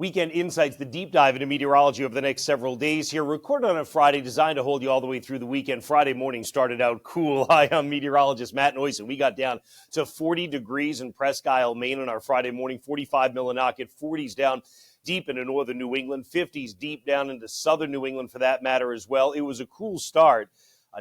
Weekend Insights, the deep dive into meteorology over the next several days here, recorded on a Friday, designed to hold you all the way through the weekend. Friday morning started out cool. Hi, I'm meteorologist Matt Noyes, and we got down to 40 degrees in Presque Isle, Maine on our Friday morning, 45 Millinocket, 40s down deep into northern New England, 50s deep down into southern New England for that matter as well. It was a cool start.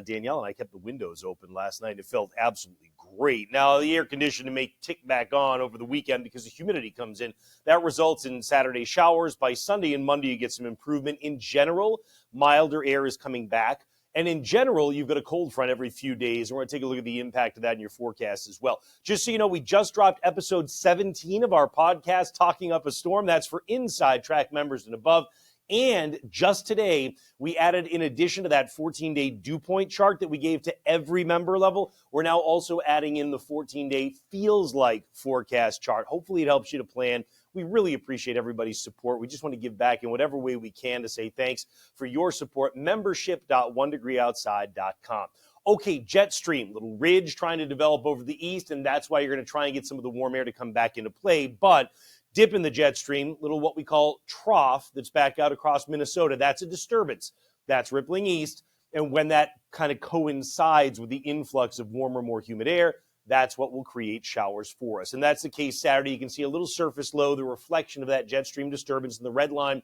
Danielle and I kept the windows open last night. It felt absolutely great. Now, the air conditioning may tick back on over the weekend because the humidity comes in. That results in Saturday showers. By Sunday and Monday, you get some improvement. In general, milder air is coming back. And in general, you've got a cold front every few days. We're going to take a look at the impact of that in your forecast as well. Just so you know, we just dropped episode 17 of our podcast, Talking Up a Storm. That's for Inside Track members and above. And just today, we added, in addition to that 14-day dew point chart that we gave to every member level, we're now also adding in the 14-day feels like forecast chart. Hopefully it helps you to plan. We really appreciate everybody's support. We just want to give back in whatever way we can to say thanks for your support. Membership.onedegreeoutside.com. Okay, jet stream, little ridge trying to develop over the east, and that's why you're going to try and get some of the warm air to come back into play. But dip in the jet stream, little what we call trough that's back out across Minnesota. That's a disturbance. That's rippling east. And when that kind of coincides with the influx of warmer, more humid air, that's what will create showers for us. And that's the case Saturday. You can see a little surface low, the reflection of that jet stream disturbance, in the red line,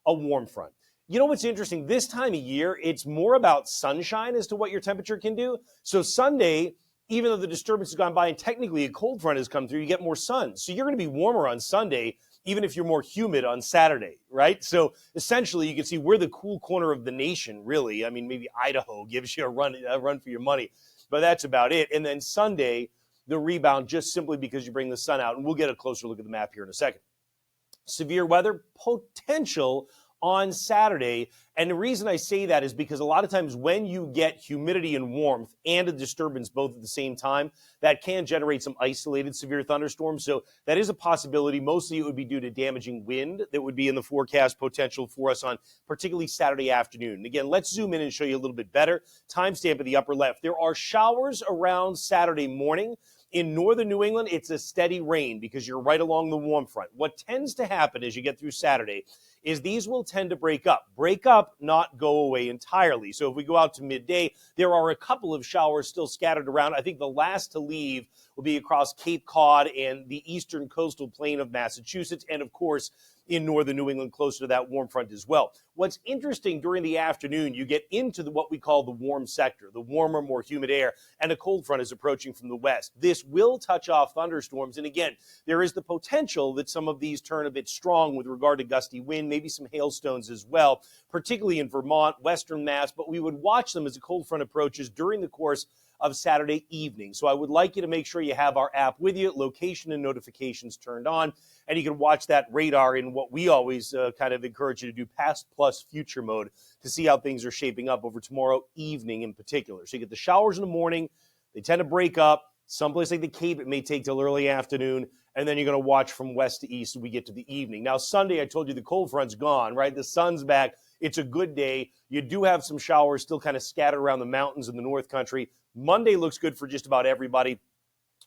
a warm front. You know what's interesting? This time of year, it's more about sunshine as to what your temperature can do. So Sunday, even though the disturbance has gone by and technically a cold front has come through, you get more sun. So you're going to be warmer on Sunday, even if you're more humid on Saturday, right? So essentially, you can see we're the cool corner of the nation, really. I mean, maybe Idaho gives you a run for your money, but that's about it. And then Sunday, the rebound, just simply because you bring the sun out. And we'll get a closer look at the map here in a second. Severe weather potential on Saturday. And the reason I say that is because a lot of times when you get humidity and warmth and a disturbance both at the same time, that can generate some isolated severe thunderstorms. So that is a possibility. Mostly it would be due to damaging wind that would be in the forecast potential for us on particularly Saturday afternoon. And again, let's zoom in and show you a little bit better. Timestamp at the upper left. There are showers around Saturday morning. In northern New England, it's a steady rain because you're right along the warm front. What tends to happen as you get through Saturday is these will tend to break up, not go away entirely. So if we go out to midday, there are a couple of showers still scattered around. I think the last to leave will be across Cape Cod and the eastern coastal plain of Massachusetts, and of course, in northern New England, closer to that warm front as well. What's interesting, during the afternoon, you get into what we call the warm sector, the warmer, more humid air, and a cold front is approaching from the west. This will touch off thunderstorms, and again, there is the potential that some of these turn a bit strong with regard to gusty wind, maybe some hailstones as well, particularly in Vermont, western Mass, but we would watch them as the cold front approaches during the course of Saturday evening. So I would like you to make sure you have our app with you, location and notifications turned on, and you can watch that radar in what we always kind of encourage you to do, past plus future mode, to see how things are shaping up over tomorrow evening in particular. So you get the showers in the morning. They tend to break up. Someplace like the Cape, it may take till early afternoon, and then you're going to watch from west to east as we get to the evening. Now, Sunday, I told you the cold front's gone, right? The sun's back. It's a good day. You do have some showers still kind of scattered around the mountains in the North Country. Monday looks good for just about everybody.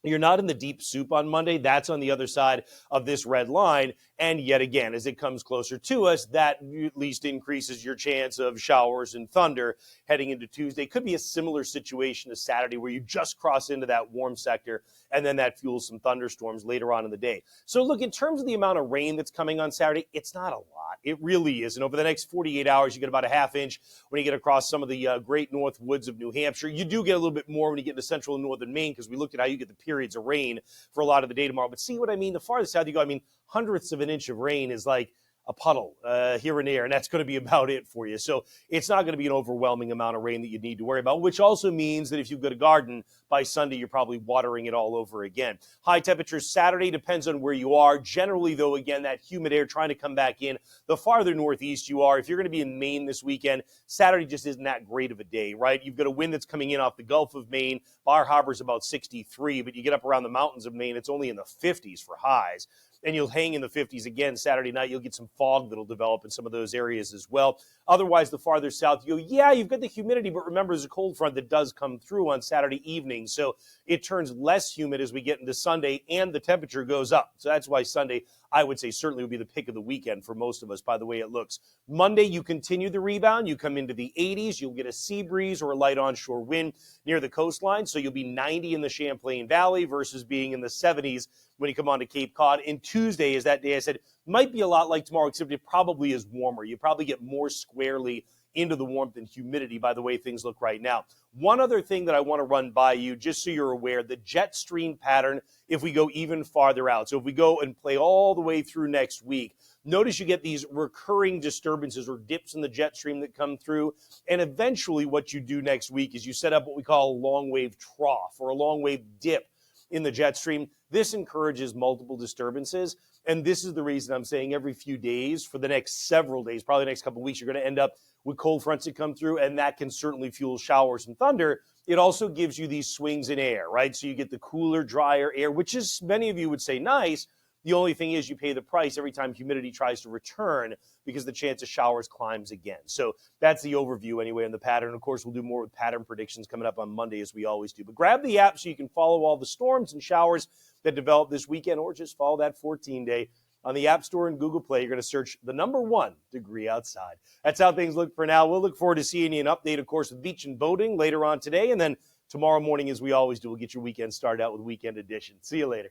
You're not in the deep soup on Monday. That's on the other side of this red line. And yet again, as it comes closer to us, that at least increases your chance of showers and thunder heading into Tuesday. Could be a similar situation to Saturday where you just cross into that warm sector, and then that fuels some thunderstorms later on in the day. So look, in terms of the amount of rain that's coming on Saturday, it's not a lot. It really is. And over the next 48 hours, you get about a half inch when you get across some of the great north woods of New Hampshire. You do get a little bit more when you get into central and northern Maine, because we looked at how you get the periods of rain for a lot of the day tomorrow. But see what I mean? The farther south you go, I mean, hundredths of an inch of rain is like a puddle here and there, and that's going to be about it for you. So it's not going to be an overwhelming amount of rain that you need to worry about, which also means that if you've got a garden, by Sunday, you're probably watering it all over again. High temperatures Saturday depends on where you are. Generally, though, again, that humid air trying to come back in. The farther northeast you are, if you're going to be in Maine this weekend, Saturday just isn't that great of a day, right? You've got a wind that's coming in off the Gulf of Maine. Bar Harbor's about 63, but you get up around the mountains of Maine, it's only in the 50s for highs. and you'll hang in the 50s again Saturday night. You'll get some fog that'll develop in some of those areas as well. Otherwise, the farther south you go, yeah, you've got the humidity, but remember, there's a cold front that does come through on Saturday evening, so it turns less humid as we get into Sunday, and the temperature goes up. So that's why Sunday, I would say, certainly would be the pick of the weekend for most of us by the way it looks. Monday, you continue the rebound. You come into the 80s. You'll get a sea breeze or a light onshore wind near the coastline, so you'll be 90 in the Champlain Valley versus being in the 70s when you come on to Cape Cod. And Tuesday is that day I said might be a lot like tomorrow, except it probably is warmer. You probably get more squarely into the warmth and humidity by the way things look right now. One other thing that I want to run by you, just so you're aware, the jet stream pattern, if we go even farther out. So if we go and play all the way through next week, notice you get these recurring disturbances or dips in the jet stream that come through. And eventually what you do next week is you set up what we call a long wave trough or a long wave dip in the jet stream. This encourages multiple disturbances. And this is the reason I'm saying every few days for the next several days, probably the next couple of weeks, you're going to end up with cold fronts that come through, and that can certainly fuel showers and thunder. It also gives you these swings in air, right? So you get the cooler, drier air, which is, many of you would say, nice. The only thing is you pay the price every time humidity tries to return because the chance of showers climbs again. So that's the overview anyway on the pattern. Of course, we'll do more with pattern predictions coming up on Monday as we always do. But grab the app so you can follow all the storms and showers that develop this weekend, or just follow that 14-day. On the App Store and Google Play, you're going to search the number 1 degree outside. That's how things look for now. We'll look forward to seeing you an update, of course, with beach and boating later on today. And then tomorrow morning, as we always do, we'll get your weekend started out with Weekend Edition. See you later.